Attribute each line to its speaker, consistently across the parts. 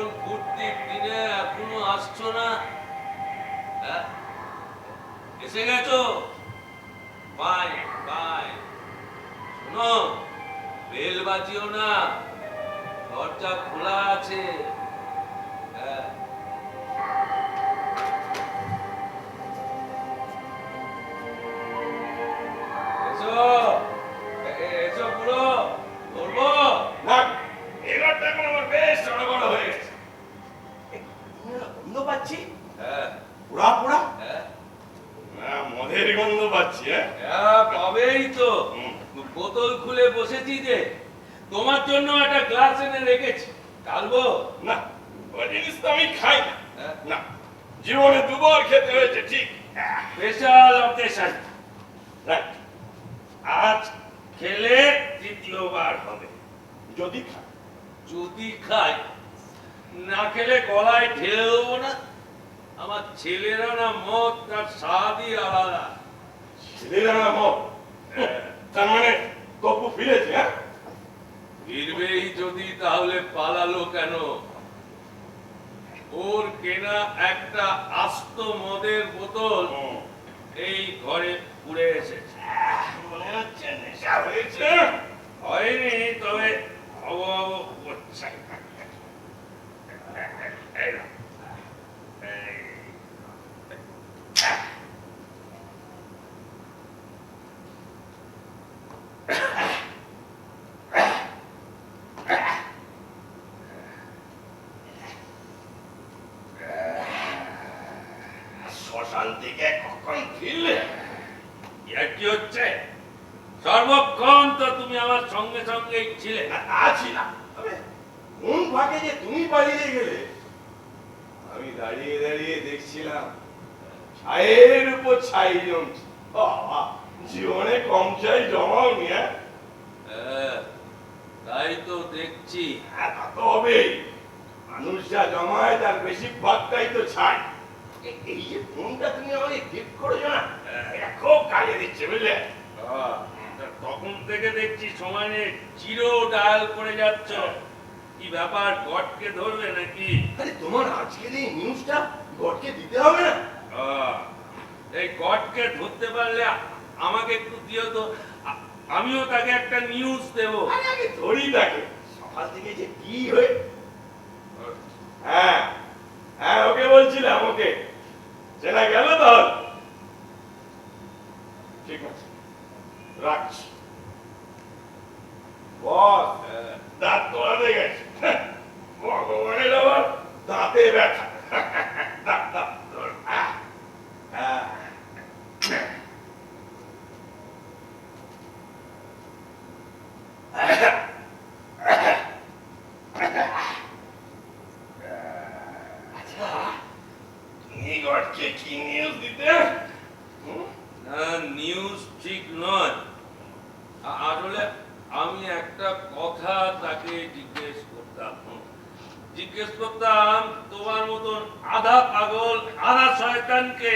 Speaker 1: এমন ফুর্তির দিনে এখনো আসছো না? হ্যাঁ, এসে গেছো? Bye bye. শোনো, বেল বাজিও না, দরজা খোলা আছে। হ্যাঁ, এসো এসো পুরো, ধরবো
Speaker 2: না, এবারটা এখন আমার বেশ সড়গড় হয়ে গেছে। গন্ধ পাচ্ছি,
Speaker 1: হ্যাঁ
Speaker 2: পোড়া পোড়া।
Speaker 1: হ্যাঁ
Speaker 2: না, মদের গন্ধ পাচ্ছি।
Speaker 1: হ্যাঁ, পাবেই তো।
Speaker 2: হুম।
Speaker 1: বোতল খুলে বসেছি যে, তোমার জন্য একটা গ্লাস এনে রেখেছি, ঢালবো?
Speaker 2: না, ওই জিনিস তো আমি খাই না।
Speaker 1: হ্যাঁ?
Speaker 2: না, জীবনে দুবার খেতে হয়েছে, ঠিক।
Speaker 1: Special occasion.
Speaker 2: রাইট।
Speaker 1: আজ খেলে তৃতীয়বার হবে।
Speaker 2: যদি খাই,
Speaker 1: যদি খাই, না খেলে গলায় ঢেলে দেবো না। আমার ছেলেরা না মদ তার স্বাদই আলাদা।
Speaker 2: ছেলেরা না মদ। তার মানে তপু ফিরেছে। হ্যাঁ,
Speaker 1: ফিরবেই যদি, তাহলে পালালো কেন? ওর কেনা একটা আস্ত মদের বোতল এই ঘরে পুড়ে এসেছে।
Speaker 2: মনে হচ্ছে নেশা হয়েছে।
Speaker 1: হয়নি, তবে হব হব করছে। এই নাও। এই।
Speaker 2: শ্মশান থেকে কখন ফিরলে?
Speaker 1: এর কি হচ্ছে? সর্বক্ষণ তো তুমি আমার সঙ্গে সঙ্গেই ছিলে।
Speaker 2: আছি না, তবে কোন ফাঁকে যে তুমি পালিয়ে গেলে আমি দাঁড়িয়ে দাঁড়িয়ে দেখছিলাম। ছায়ের উপর ছাই জমছে। বাবা, জীবনে কম ছাই জমাওনি।
Speaker 1: হ্যাঁ, তাই তো দেখছি।
Speaker 2: হ্যাঁ, তা তো হবেই। মানুষ যা জমায় তার বেশি ভাগটাই তো ছাই। এই যে ফোনটা তুমি আমাকে গিফট করেছো না, এটা খুব কাজে দিচ্ছে, বুঝলে?
Speaker 1: তা তখন থেকে দেখছি সমানে জিরো ডায়াল করে যাচ্ছ। কি ব্যাপার, গডকে ধরবে নাকি?
Speaker 2: আরে তোমার আজকের এই নিউজটা গডকে দিতে হবে না?
Speaker 1: এই গডকে ধরতে পারলে আমাকে একটু দিও তো, আমিও তাকে একটা নিউজ দেবো।
Speaker 2: আরে আগে ধরি তাকে। সকাল থেকে যে কি হয়ে। হ্যাঁ হ্যাঁ, ওকে বলছিলাম, ওকে চেনা গেল তাহলে। ঠিক আছে, রাখছি। বস, দাঁত তোলাতে গেছে। ভগবানের আবার দাঁতে ব্যথা। দাঁত দাঁত ধর। হ্যাঁ, আচ্ছা, তুমি গডকে কি নিউজ দিতে?
Speaker 1: না, নিউজ ঠিক নয়। আসলে আমি একটা কথা তাকে জিজ্ঞেস করতাম তোমার মতন আধা পাগল আধা শয়তানকে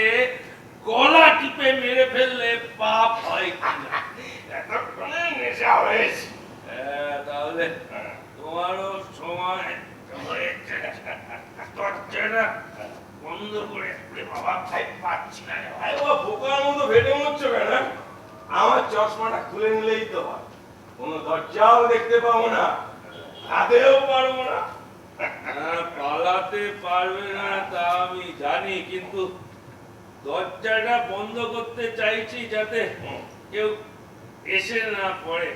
Speaker 1: গলা টিপে মেরে ফেললে পাপ হয় কিনা।
Speaker 2: এতক্ষণে নেশা হয়েছে।
Speaker 1: হ্যাঁ, তাহলে তোমারও সময় হয়েছে। দরজাটা বন্ধ করে।
Speaker 2: বাবা, ভাই পাচ্ছি না রে ভাই। ও বোকার মতো ভেটে মরছো কেন? আমার চশমাটা খুলে নিলেই তো হয়। কোনো দরজাও দেখতে পাবো না, হাতেও পারবো না।
Speaker 1: পালাতে পারবে না তা আমি জানি, কিন্তু দরজাটা বন্ধ করতে চাইছি যাতে কেউ এসে না পড়ে।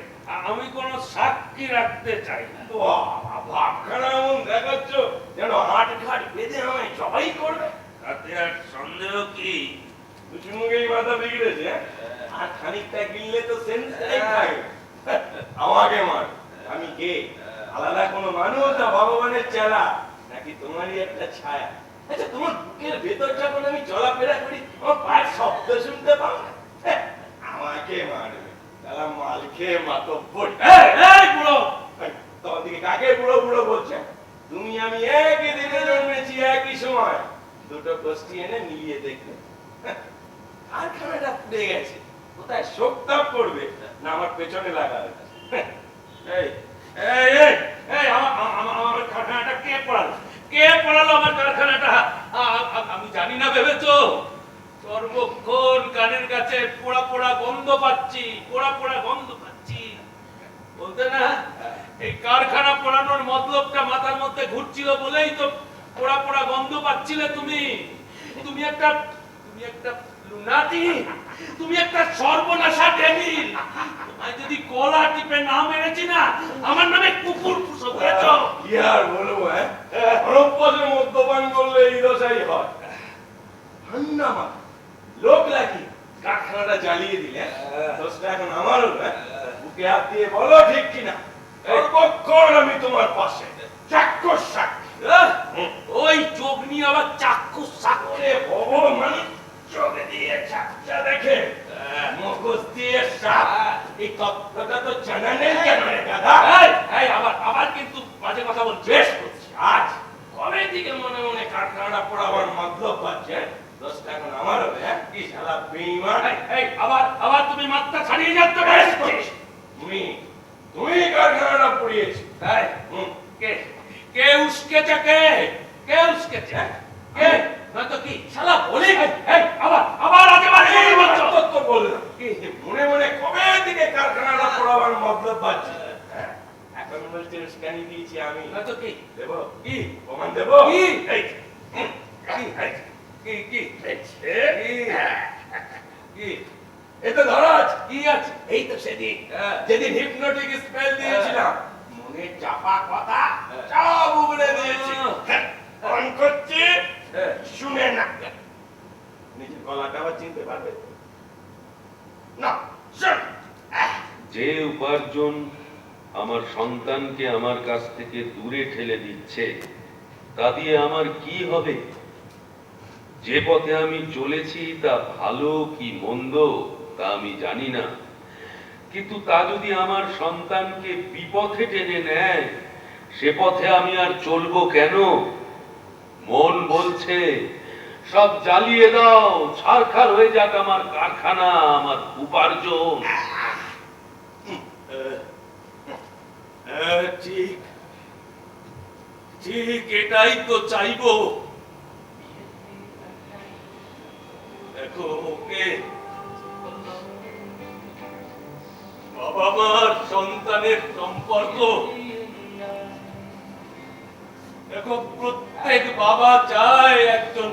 Speaker 1: আমি কোনো সাক্ষী রাখতে চাই না।
Speaker 2: বাবা, ভাবখানা এমন দেখাচ্ছ যেন হাট ঘাট বেঁধে আমায় জবাই করবে।
Speaker 1: তাতে আর সন্দেহ কি?
Speaker 2: দুচুমুখেই মাথা বিগড়েছে। আর খানিকটা গিললে তো সেন্সটাই থাকে। আমাকে মার, আমি কে? আলাদা কোনো মানুষ না ভগবানের চেলা, নাকি তোমারই একটা ছায়া? আচ্ছা, তোমার বুকের ভেতর যখন আমি চলাফেরা করি আমার পায়ের শব্দ শুনতে পাও না? আমাকে মারবে তারা মাল খেয়ে মাতব্বর।
Speaker 1: বুড়ো,
Speaker 2: তোমার দিকে কাকে বুড়ো বুড়ো বলছে? তুমি আমি একই দিনে জন্মেছি, একই সময়। দুটো গোষ্ঠী এনে মিলিয়ে দেখবে। কারখানাটা পুড়ে গেছে, কোথায় শোকতাপ করবে না আমার পেছনে লাগাবে।
Speaker 1: এই এই এই এই আমার কারখানাটা কে পড়ালো? কারখানাটা আমি জানি না ভেবেছো? সর্বক্ষণ কানের কাছে পোড়া পোড়া গন্ধ পাচ্ছি, পোড়া পোড়া গন্ধ পাচ্ছি। বলতে না, এই কারখানা পোড়ানোর মতলবটা মাথার মধ্যে ঘুরছিল বলেই তো পোড়া পোড়া গন্ধ পাচ্ছিলে তুমি। তুমি একটা লুনাটি, তুমি একটা সর্বনাশা ডেভিল। তোমায় যদি কলা টিপে না মেরেছি না, আমার নামে কুকুর পুষো করেছো।
Speaker 2: কি আর বলবো, অনভ্যাসে মদ্যপান করলে এই দশাই হয়। ঠান্ডা মাথা, লোক লাগি কারখানাটা জ্বালিয়ে দিলে দোষটা এখন আমার হলো। বুকে হাত দিয়ে বলো ঠিক কিনা? সর্বক্ষণ আমি তোমার পাশে, চাক্ষুষ সাক্ষী।
Speaker 1: ওই চোখ নিয়ে আবার চাক্ষুষ সাক্ষী।
Speaker 2: ভগবান চোখে দিয়ে চাকচা দেখে, মগজ দিয়ে সাপ। এই তত্ত্বটা তো জানা নেই কেন রে দাদা?
Speaker 1: আবার কিন্তু বাজে কথা বলছিস।
Speaker 2: বেশ করছি, আজ কবে থেকে মনে মনে কারখানাটা পড়াবার মতলব পাচ্ছে। দোষটা এখন আমার হবে। কি শালা বেঈমান!
Speaker 1: আবার তুমি মাত্রা ছাড়িয়ে যাচ্ছ।
Speaker 2: বেশ করছি। তুমি কারখানাটা পড়িয়েছি।
Speaker 1: কে উস্কেছে? কে উস্কেছে? কে? নয়তো কি শালা বলি? আবার একেবারে
Speaker 2: তো বললাম কি মনে মনে কবে থেকে কারখানাটা পড়াবার মতলব পাচ্ছি। এখন বলছি উস্কানি দিয়েছি আমি।
Speaker 1: নয়তো কি
Speaker 2: দেব?
Speaker 1: কি
Speaker 2: প্রমাণ দেব?
Speaker 1: কি?
Speaker 2: এই,
Speaker 1: কি
Speaker 2: এই তো ধরাজ।
Speaker 1: কি আছে?
Speaker 2: এই তো সেদিন যেদিন হিপনোটিক স্পেল দিয়েছিলাম, মনে চাপা কথা সব উগড়ে দিয়েছি। অন করছি, শুনে না। নিজের গলাটা আবার চিনতে পারবে না? শোন।
Speaker 3: যে উপার্জন আমার সন্তানকে আমার কাছ থেকে দূরে ঠেলে দিচ্ছে, তা দিয়ে আমার কি হবে? যে পথে আমি চলেছি তা ভালো কি মন্দ তা আমি জানি না, কিন্তু তা যদি আমার সন্তানকে বিপথে টেনে নেয়, সে পথে আমি আর চলবো কেন? মন বলছে সব জ্বালিয়ে দাও, ছারখার হয়ে যাক আমার কারখানা, আমার উপার্জন।
Speaker 1: ঠিক ঠিক এটাই তো চাইবো। দেখো ওকে, বাবা মার সন্তানের সম্পর্ক, দেখো প্রত্যেক বাবা চায় একজন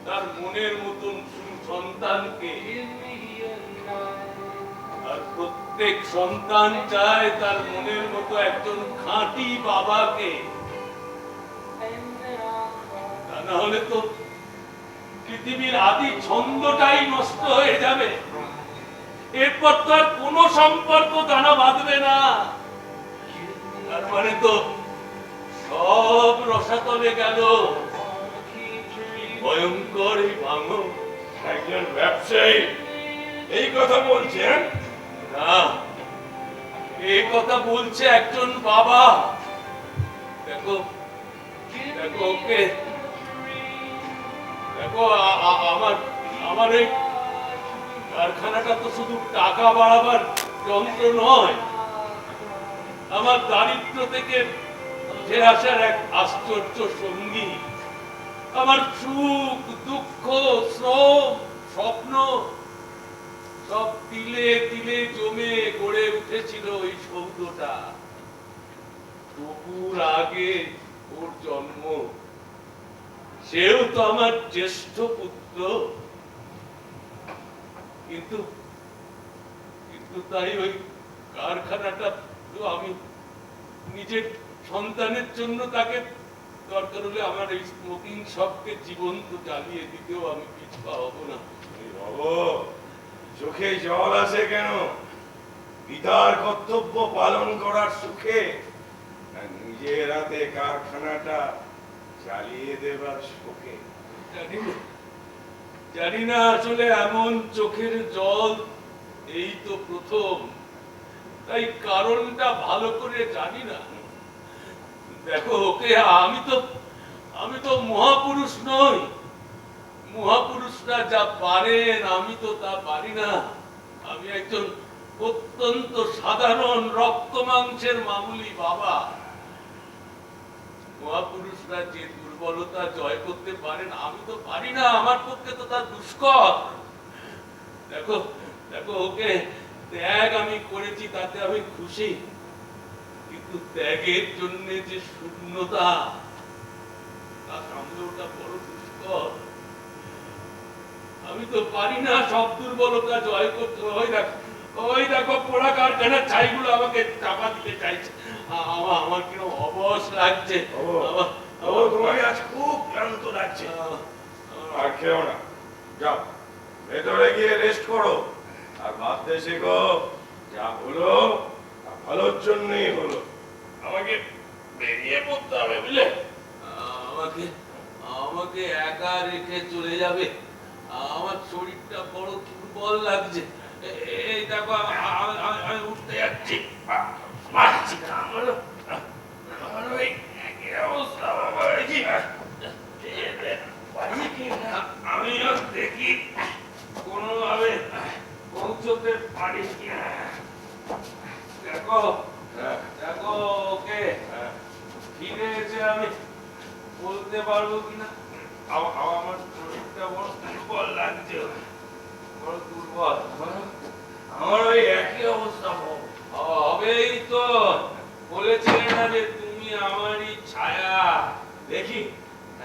Speaker 1: তার মনের মতন সন্তানকে, আর প্রত্যেক সন্তান চায় তার মনের মতো একজন খাঁটি বাবাকে। তা না হলে তো পৃথিবীর আদি ছন্দটাই নষ্ট হয়ে যাবে। এরপর তো আর কোনো সম্পর্ক দানা বাঁধবে না। তার মানে তো সব রসাতলে গেল। ভয়ঙ্কর এই ভাঙন।
Speaker 2: একজন ব্যবসায়ী এই কথা বলছেন?
Speaker 1: না, এই কথা বলছে একজন বাবা। দেখো দেখো ওকে, দেখো আমার এই কারখানাটা তো শুধু টাকা বাড়াবার যন্ত্র নয়, আমার দারিদ্র থেকে উঠে আসার এক আশ্চর্য সঙ্গী। আমার সুখ, দুঃখ, শ্রম, স্বপ্ন সব তিলে তিলে জমে গড়ে উঠেছিল ওই সৌধটা। তবুর আগে ওর জন্ম, সেও তো আমার জ্যেষ্ঠ পুত্র। কিন্তু তাই ওই কারখানাটা তো আমি নিজের সন্তানের জন্য, তাকে দরকার হলে আমার এই স্মোকিং শপকে জীবন্ত জ্বালিয়ে দিতেও আমি পিছপা হব না।
Speaker 2: চোখে জল আসে কেন? পিতার কর্তব্য পালন করার সুখে নিজের হাতে কারখানাটা চালিয়ে দেবার সুখে।
Speaker 1: জানি না আসলে এমন চোখের জল এই তো প্রথম, তাই কারণটা ভালো করে জানি না। দেখো ওকে, আমি তো মহাপুরুষ নই। মহাপুরুষরা যা পারেন আমি তো তা পারি না। আমি একজন অত্যন্ত সাধারণ রক্ত মাংসের মামুলি বাবা। মহাপুরুষ মানুষরা যে দুর্বলতা জয় করতে পারেন আমি তো পারি না, আমার পক্ষে তো তার দুষ্কর। দেখো দেখো, ওকে ত্যাগ আমি করেছি তাতে আমি খুশি, কিন্তু ত্যাগের জন্য যে শূন্যতা তা সামলে ওটা বড় দুষ্কর। আমি তো পারি না সব দুর্বলতা জয় করতে। ওই দেখো পোড়া কারখানার ছাইগুলো আমাকে চাপা দিতে চাইছে। আমার কিরকম অবশ লাগছে।
Speaker 2: তোমাকে আজ খুব ক্লান্ত লাগছে। আর খেও না, যাও ভেতরে গিয়ে রেস্ট করো আর ভাবতে শেখো যা হলো তা ভালোর জন্যই হলো।
Speaker 1: আমাকে বেরিয়ে পড়তে হবে বুঝলে। আমাকে আমাকে একা রেখে চলে যাবে? আমার শরীরটা বড় দুর্বল লাগছে। এই দেখো আমি উঠতে যাচ্ছি, পারছি না। আমার ওই একই অবস্থা বাবা। আমিও দেখি কোনোভাবে পৌঁছতে পারি কিনা। দেখো দেখো, ওকে ফিরে এসে আমি বলতে পারবো কিনা। আমার শরীরটা বড় দুর্বল লাগছে, বড় দুর্বল।
Speaker 2: আমার ওই একই অবস্থা
Speaker 1: হবেই তো, বলেছিলে না যে তুমি আমারই ছায়া।
Speaker 2: দেখি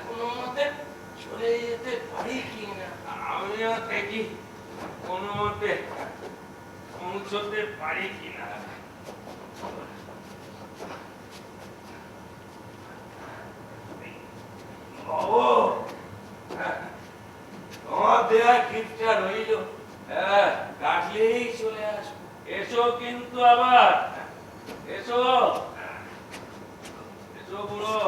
Speaker 2: কোনো মতে চলে যেতে পারি কিনা।
Speaker 1: আমিও দেখি কোনো মতে পৌঁছতে পারি কিনা।
Speaker 2: তোমার দেয়া গিফটটা রইল, কাটলেই চলে আসবো।
Speaker 1: এসো কিন্তু আবার, এসো এসো বুড়ো।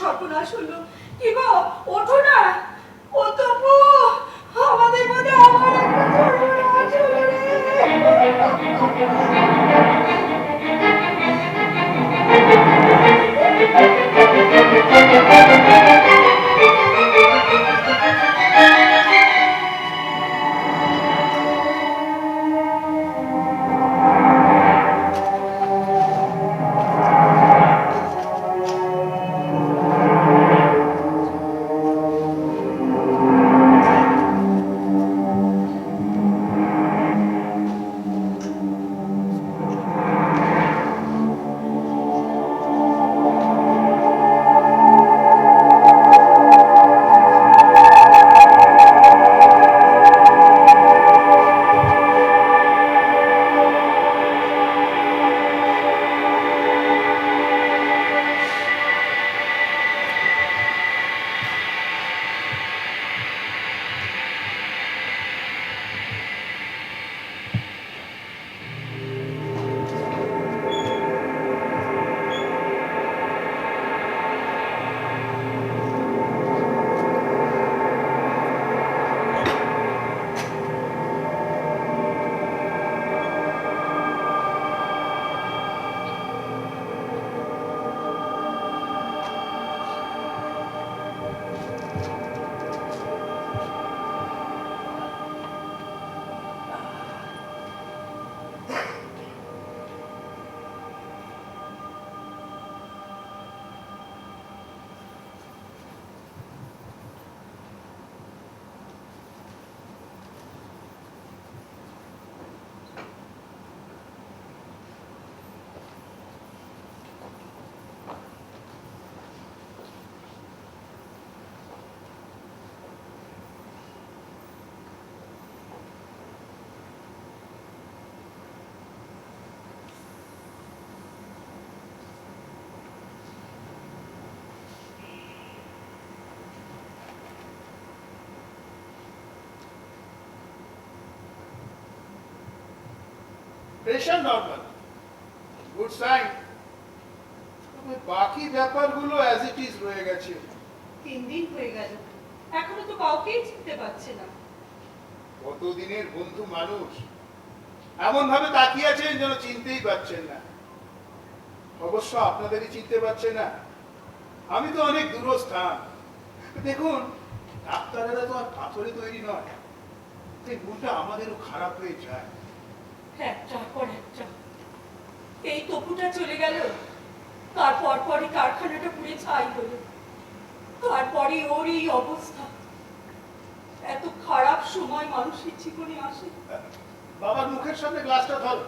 Speaker 4: সর্বনাশ হলো কি গো, ওঠো না। ও তপু, আমাদের মধ্যে আমার একটা সর্বনাশ হলো
Speaker 5: Pressure normal. Good sign. তবে বাকি ব্যাপারগুলো অ্যাজ ইট ইজ রয়ে গেছে।
Speaker 4: 3 দিন হয়ে গেল, এখনো তো কাউকেই চিনতে পারছে না।
Speaker 5: কতদিনের বন্ধু মানুষ, এমন ভাবে তাকিয়ে আছেন যেন চিনতেই পারছেন না। অবশ্য আপনাদেরই চিনতে পারছে না, আমি তো অনেক দূরস্থান। দেখুন, ডাক্তারেরা তো আর পাথরে তৈরি নয়, তাই মনটা আমাদেরও খারাপ হয়ে যায়।
Speaker 4: একটার পর একটা। এই তপুটা চলে গেল, তারপর পরই কারখানাটা পুড়ে ছাই হলো, তারপরে ওর এই অবস্থা। এত খারাপ সময় মানুষের জীবনে আসে।
Speaker 5: বাবার মুখের সামনে গ্লাসটা ধরো,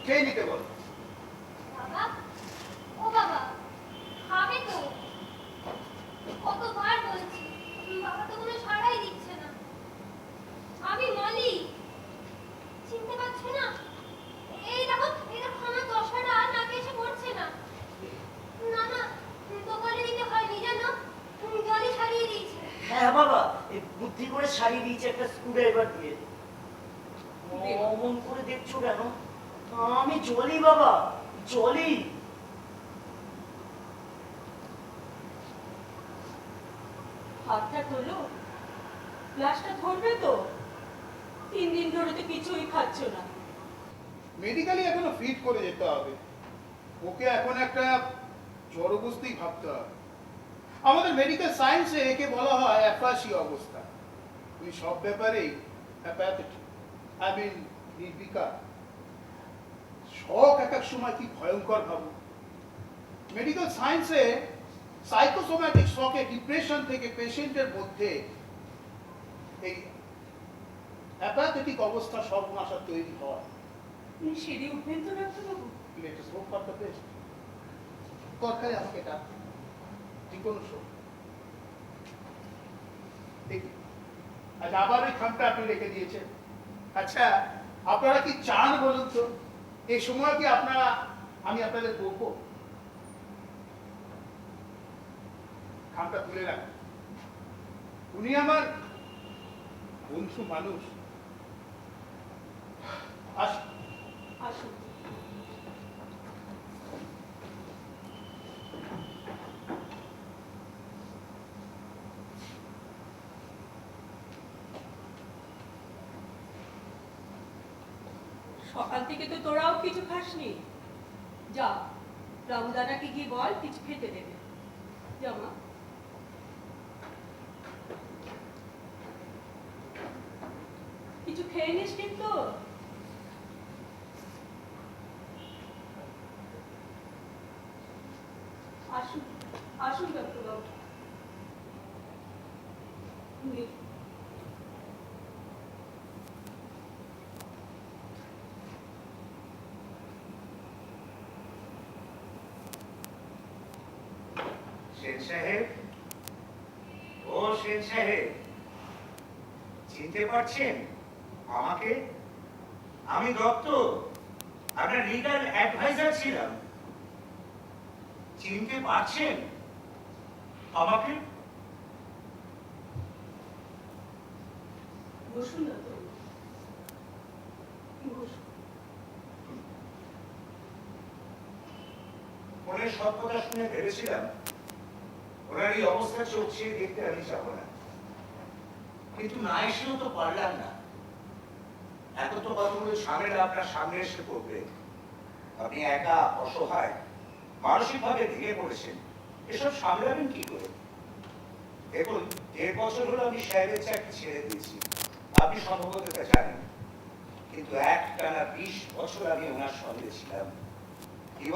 Speaker 5: খেয়ে নিতে বলো।
Speaker 6: বাবা, ও বাবা, খাবে তো? কতবার বলছি, বাবা তো কোনো সাড়াই দিচ্ছে না। আমি মলি, চিনতে পারছে না? এই দেখো আমার দশাটা আর নাকে এসে পড়ছে না। না না, দোকানে দিতে হয়নি জানো, জলই সারিয়ে দিয়েছে।
Speaker 7: হ্যাঁ বাবা, এই বুদ্ধি করে সারিয়ে দিয়েছে একটা স্ক্রুড্রাইভার দিয়ে। অমন করে দেখছো কেন? আমি জলি বাবা, জলি।
Speaker 4: হাতটা তোলো, গ্লাসটা ধরবে তো? 3 দিন ধরে তো কিছুই খাচ্ছ না।
Speaker 5: মেডিকেলি এখনো ফিট করে যেতে হবে, ওকে এখন একটা জড় অবস্থায় ভাবতে হবে। আমাদের মেডিকেল সায়েন্সে একে বলা হয় অ্যাফাসি অবস্থা। উনি সব ব্যাপারেই অ্যাপ্যাথেটিক, আই মিন নির্বিকার। শখ এক এক সময় কি ভয়ঙ্কর ভাবুন। মেডিকেল সায়েন্সে সাইকোসোম্যাটিক শকে ডিপ্রেশন থেকে পেশেন্টের মধ্যে এই অ্যাপ্যাথেটিক অবস্থা সর্বনাশা তৈরি হয়।
Speaker 4: সিঁড়ি উঠবেন তো ডাক্তারবাবু?
Speaker 5: লেটেস্ট হোক ফর দ্য বেস্ট। দরকারে আমাকে ডাক, যে কোনো শোক দেখি। আচ্ছা, আবার ওই খামটা আপনি রেখে দিয়েছেন। আচ্ছা, আপনারা কি চান বলুন তো? এই সময় কি আমি আপনাদের বলবো? খামটা তুলে রাখুন। উনি আমার বন্ধু মানুষ। আসুন।
Speaker 4: আসুন। সকাল থেকে তো তোরাও কিছু খাসনি। যা, রামদানাকে গিয়ে বল কিছু খেতে দেবে। যা মা। কিছু খেয়ে নিস কিন্তু। আসুন, আসুন ডাক্তারবাবু।
Speaker 8: সেন সাহেব, ও সেন সাহেব, চিনতে পারছেন আমাকে? আমি দত্ত, আপনার লিগ্যাল অ্যাডভাইজার ছিলাম। চিনতে পারছেন আমাকে?
Speaker 4: বসুন ডাক্তারবাবু, বসুন।
Speaker 8: ফোনের সব কথা শুনে ভেবেছিলাম ওনার এই অবস্থা চোখ চেয়ে দেখতে আমি যাব না, কিন্তু না এসেও তো পারলাম না। এত তো কতগুলো ঝামেলা আপনার সামনে এসে পড়বে, আপনি একা অসহায় মানসিকভাবে ভেঙে পড়েছেন, এসব সামলাবেন কি করে? দেখুন, 1.5 বছর হলো আমি সাহেবের চাকরি ছেড়ে দিয়েছি, আপনি সম্ভবত তা জানেন, কিন্তু একটানা 20 বছর আমি ওনার সঙ্গে ছিলাম। He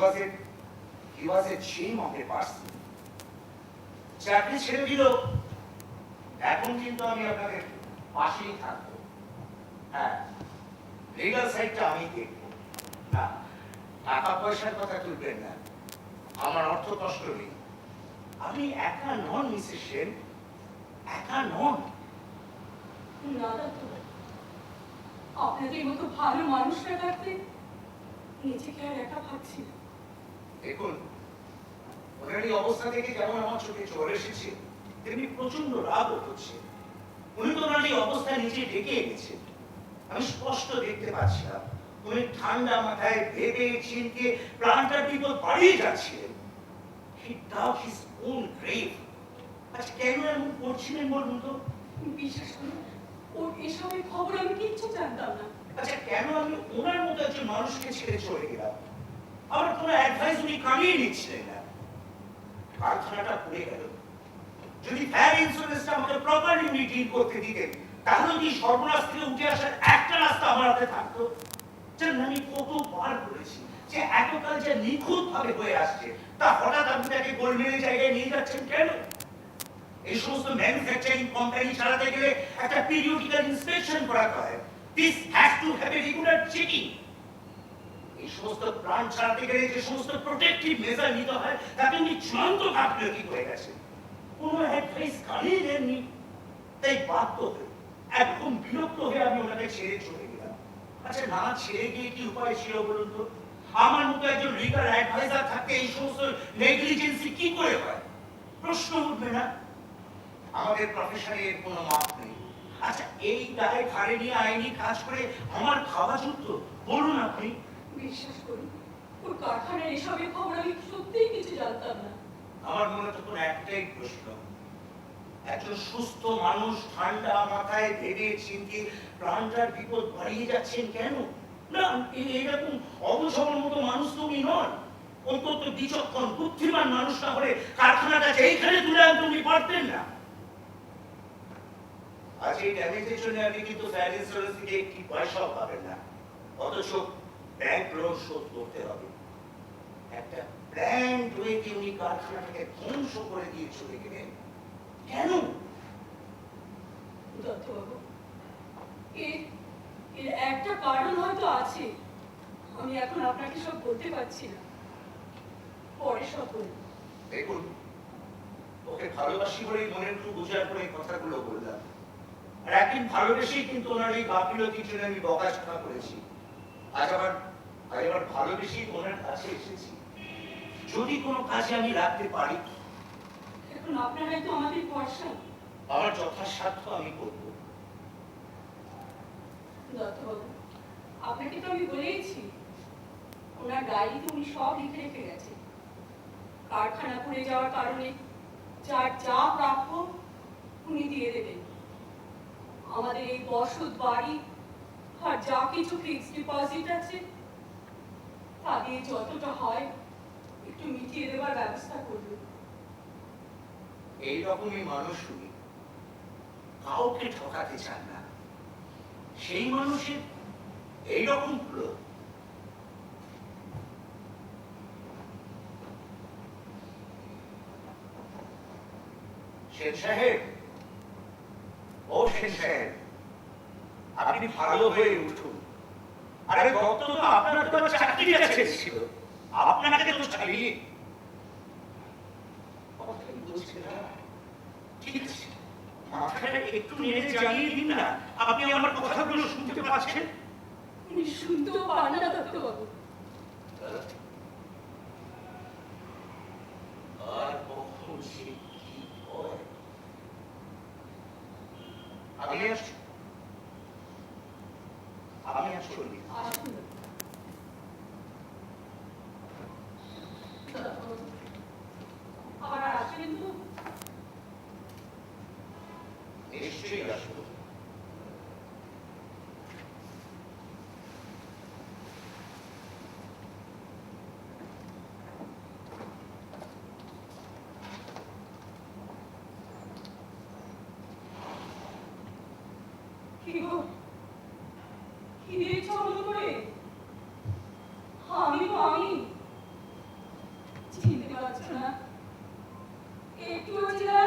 Speaker 8: was a gem of a person. চাকরি ছেড়ে দিল, এখন কিন্তু আমি আপনাদের পাশেই থাকবো। হ্যাঁ, লিগাল সাইডটা আমি দেখবো না। টাকা পয়সার কথা তুলবেন না, আমার অর্থ কষ্ট নেই। আপনি একা নন মিসেস সেন, একা নন।
Speaker 4: না ডাক্তারবাবু, আপনাদের মতো ভালো মানুষরা থাকতে নিজেকে আর একা ভাবছি না।
Speaker 8: দেখুন, ওনার এই অবস্থা থেকে যেমন আমার চোখে জল এসেছে, তেমনি প্রচন্ড রাগও হচ্ছে। উনি তো ওনার এই অবস্থা নিজে ডেকে এনেছেন, আমি স্পষ্ট দেখতে পাচ্ছিলাম। উনি ঠান্ডা মাথায় ভেবে চিন্তে প্রাণটার বিপদ বাড়িয়ে যাচ্ছিলেন। He dug his own grave. আচ্ছা কেন এমন করছিলেন বলুন তো?
Speaker 4: বিশ্বাস করুন, ওর এসবের খবর আমি কিচ্ছু জানতাম না।
Speaker 8: আচ্ছা কেন আমি ওনার মতো একজন মানুষকে ছেড়ে চলে গেলাম? আমার কোনো অ্যাডভাইস উনি কামিয়ে নিচ্ছিলেন না। কারখানাটা পড়ে গেল। যদি ফায়ার ইন্স্যুরেন্সটা আমাকে প্রপারলি উনি ডিল করতে দিতেন, তাহলে কি সর্বনাশ থেকে উঠে আসার একটা রাস্তা আমার হাতে থাকতো। জানেন আমি কতবার বলেছি যে এতকাল যে নিখুঁত ভাবে হয়ে আসছে, তা হঠাৎ আপনি তাকে গোলমেলের জায়গায় নিয়ে যাচ্ছেন কেন? এই সমস্ত ম্যানুফ্যাকচারিং কোম্পানি চালাতে গেলে একটা পিরিয়ডিক্যাল ইন্সপেকশন করাতে হয়। This has to have a regular checking. এই সমস্ত প্ল্যান্ট চালাতে গেলে যে সমস্ত প্রোটেক্টিভ মেজার নিতে হয়, তাতে উনি চূড়ান্ত গাফিলতি হয়ে গেছেন। কোনো অ্যাডভাইস কানেই দেননি। তাই বাধ্য হয়ে একদম বিরক্ত হয়ে আমি ওনাকে ছেড়ে চলে গেলাম। আচ্ছা না ছেড়ে গিয়ে কি উপায় ছিল বলুন তো? আমার মতো একজন লিগাল অ্যাডভাইজার থাকতে এই সমস্ত নেগলিজেন্সি কি করে হয়? প্রশ্ন উঠবে না? আমাদের প্রফেশনে এর কোনো মাপ নেই। আচ্ছা এই দায় ঘাড়ে নিয়ে আইনি কাজ করে আমার খাওয়া যুক্ত বলুন আপনি?
Speaker 4: বিশ্বাস করুন, ওর কারখানার এসবের খবর আমি সত্যিই কিছু জানতাম না।
Speaker 8: আমার মনে তখন একটাই প্রশ্ন, একজন সুস্থ মানুষ ঠান্ডা মাথায় ভেবে চিন্তে প্রাণটার বিপদ বাড়িয়ে যাচ্ছেন কেন? না এরকম অবসরের মতো মানুষ তো উনি নন। অন্তত বিচক্ষণ বুদ্ধিমান মানুষ না হলে কারখানাটা যেইখানে তুলে আনতে উনি পারতেন না। আজ এই ড্যামেজের জন্য আপনি কিন্তু ফায়ার ইন্স্যুরেন্স থেকে একটি পয়সাও পাবেন না, অথচ ব্যাংক লোন শোধ করতে হবে। একটা প্ল্যান্ড ওয়েতে উনি কারখানাটাকে ধ্বংস করে দিয়ে চলে গেলেন কেন?
Speaker 4: দত্তবাবু, এর একটা কারণ হয়তো আছে, আমি এখন আপনাকে সব বলতে পারছি না, পরে সব বলবো।
Speaker 8: দেখুন, ওকে ভালোবাসি বলেই মনের একটু বুঝার পরে কথাগুলো বললাম। আর একদিন ভালোবেসেই কিন্তু ওনার এই গাফিলতির জন্য আমি বকাঝকা করেছি। আজ আবার ভালোবেসেই ওনার কাছে এসেছি। যদি কোনো কাজে আমি লাগতে পারি,
Speaker 4: এখন আপনারাই তো আমাদের ভরসা।
Speaker 8: আমার যথাসাধ্য আমি করব।
Speaker 4: দত্তবাবু, আপনাকে তো আমি বলেইছি, ওনার ডায়েরিতে উনি সব লিখে রেখে গেছে। কারখানা পুড়ে যাওয়ার কারণে যার যা প্রাপ্য উনি দিয়ে দেবেন। আমাদের এই বসত বাড়ি আর যা কিছু ফিক্সড ডিপোজিট আছে, তা দিয়ে যতটা হয় একটু মিটিয়ে দেওয়ার ব্যবস্থা করবেন।
Speaker 8: এইরকমই মানুষ উনি, কাউকে ঠকাতে চান না। সেই মানুষের এইরকম হলো। সেন সাহেব, ও সেন সাহেব, আপনি ভালো হয়ে উঠুন। আরে দত্ত তো আপনার তো চাকরিটা ছেড়েছিল, আপনাকে তো ছাড়িয়ে। কথাই বলছি না, ঠিক আছে, মাথাটা একটু নেড়ে জানিয়ে দিন না আপনি আমার কথাগুলো শুনতে পাচ্ছেন।
Speaker 4: উনি শুনতেও পান না দত্তবাবু।
Speaker 8: আর কখন সে কি হয়? আমি আসছি।
Speaker 4: আসুন। দত্তবাবু, আবার আসবেন তো?
Speaker 8: নিশ্চয়ই আসবো।
Speaker 4: কি গো, কি দিয়েছ মনে করে? আমি তো চিনতে পারছো না? একটু ছিলাম